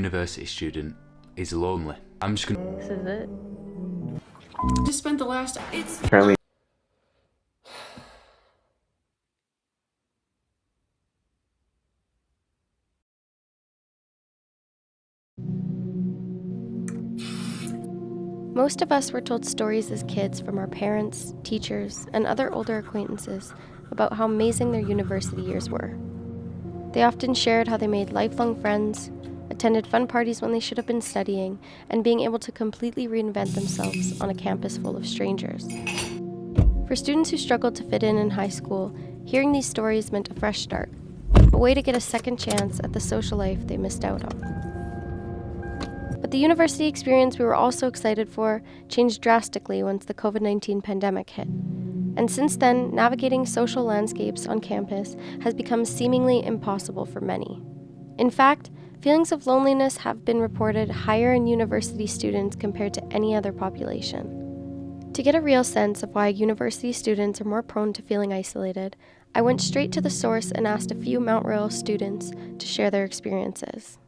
university student is lonely. I'm just gonna... This is it. Just spent the last... Currently. Most of us were told stories as kids from our parents, teachers, and other older acquaintances about how amazing their university years were. They often shared how they made lifelong friends, attended fun parties when they should have been studying, and being able to completely reinvent themselves on a campus full of strangers. For students who struggled to fit in high school, hearing these stories meant a fresh start, a way to get a second chance at the social life they missed out on. But the university experience we were all so excited for changed drastically once the COVID-19 pandemic hit. And since then, navigating social landscapes on campus has become seemingly impossible for many. In fact, feelings of loneliness have been reported higher in university students compared to any other population. To get a real sense of why university students are more prone to feeling isolated, I went straight to the source and asked a few Mount Royal students to share their experiences.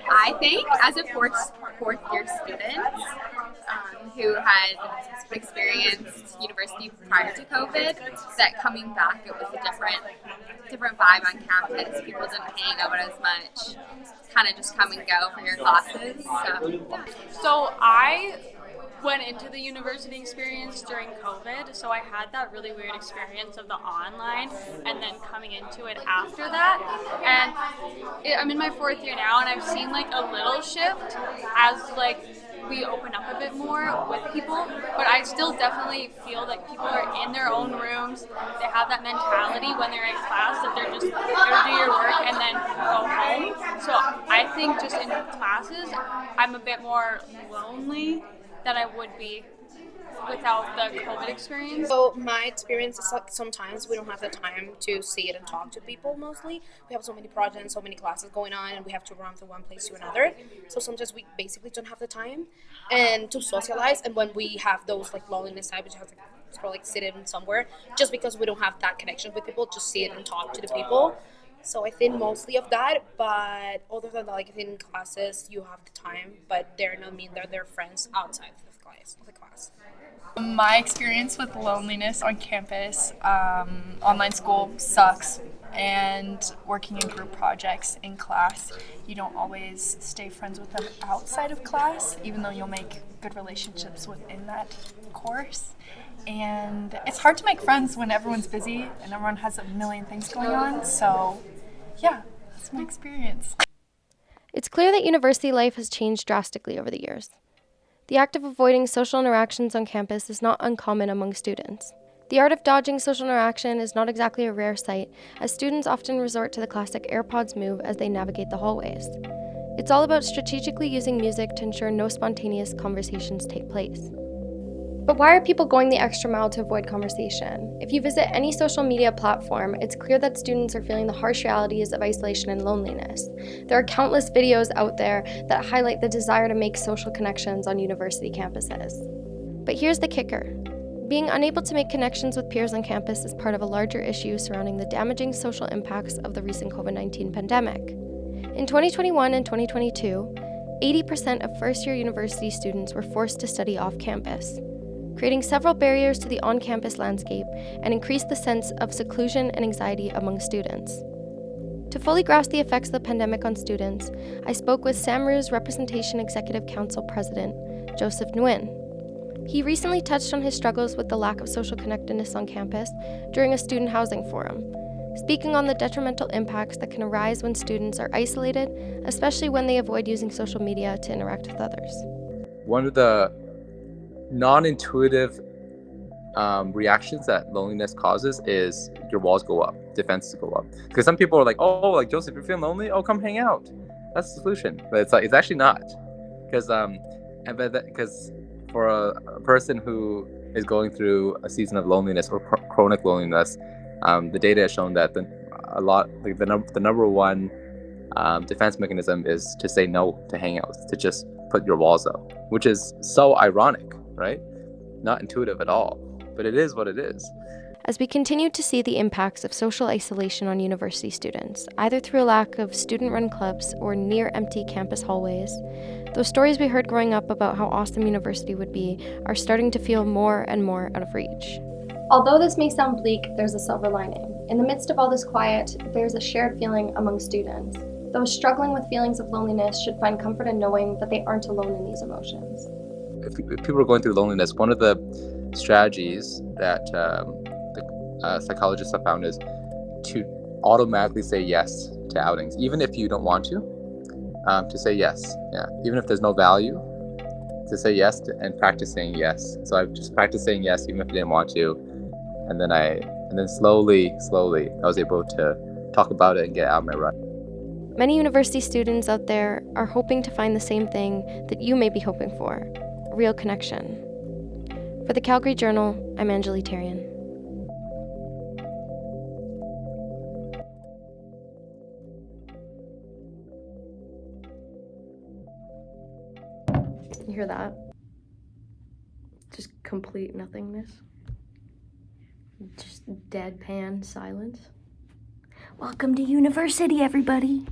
I think as a fourth year student who had experienced university prior to COVID, that coming back it was a different vibe on campus. People didn't hang out as much, kind of just come and go for your classes. So I went into the university experience during COVID, so I had that really weird experience of the online and then coming into it after that. And I'm in my fourth year now, and I've seen like a little shift as like we open up a bit more with people, but I still definitely feel like people are in their own rooms. They have that mentality when they're in class that they're just there to do your work and then go home. So I think just in classes, I'm a bit more lonely than I would be without the COVID experience. So my experience is like sometimes we don't have the time to see it and talk to people mostly. We have so many projects, so many classes going on, and we have to run from one place to another. So sometimes we basically don't have the time and to socialize. And when we have those like loneliness side, we just have to sit in somewhere just because we don't have that connection with people, just sit and talk to the people. So I think mostly of that, but other than that, like I think in classes you have the time, but they're not mean they're friends outside of the class. My experience with loneliness on campus, online school sucks, and working in group projects in class, you don't always stay friends with them outside of class, even though you'll make good relationships within that course. And it's hard to make friends when everyone's busy and everyone has a million things going on, so yeah, that's my experience. It's clear that university life has changed drastically over the years. The act of avoiding social interactions on campus is not uncommon among students. The art of dodging social interaction is not exactly a rare sight, as students often resort to the classic AirPods move as they navigate the hallways. It's all about strategically using music to ensure no spontaneous conversations take place. But why are people going the extra mile to avoid conversation? If you visit any social media platform, it's clear that students are feeling the harsh realities of isolation and loneliness. There are countless videos out there that highlight the desire to make social connections on university campuses. But here's the kicker. Being unable to make connections with peers on campus is part of a larger issue surrounding the damaging social impacts of the recent COVID-19 pandemic. In 2021 and 2022, 80% of first-year university students were forced to study off campus, creating several barriers to the on-campus landscape and increased the sense of seclusion and anxiety among students. To fully grasp the effects of the pandemic on students, I spoke with SAMRU's Representation Executive Council President, Joseph Nguyen. He recently touched on his struggles with the lack of social connectedness on campus during a student housing forum, speaking on the detrimental impacts that can arise when students are isolated, especially when they avoid using social media to interact with others. One of the non-intuitive reactions that loneliness causes is your walls go up, defenses go up. Because some people are like, oh, like Joseph, you're feeling lonely? Oh, come hang out. That's the solution. But it's actually not. Because for a person who is going through a season of loneliness or chronic loneliness, the data has shown that the number one defense mechanism is to say no to hangouts, to just put your walls up, which is so ironic, right? Not intuitive at all, but it is what it is. As we continue to see the impacts of social isolation on university students, either through a lack of student-run clubs or near-empty campus hallways, those stories we heard growing up about how awesome university would be are starting to feel more and more out of reach. Although this may sound bleak, there's a silver lining. In the midst of all this quiet, there's a shared feeling among students. Those struggling with feelings of loneliness should find comfort in knowing that they aren't alone in these emotions. If people are going through loneliness, one of the strategies that psychologists have found is to automatically say yes to outings, even if you don't want to say yes. Yeah, even if there's no value, to say yes and practice saying yes. So I've just practiced saying yes, even if I didn't want to, and then slowly, I was able to talk about it and get out of my rut. Many university students out there are hoping to find the same thing that you may be hoping for, real connection. For the Calgary Journal, I'm Angeli Tarian. You hear that? Just complete nothingness. Just deadpan silence. Welcome to university, everybody.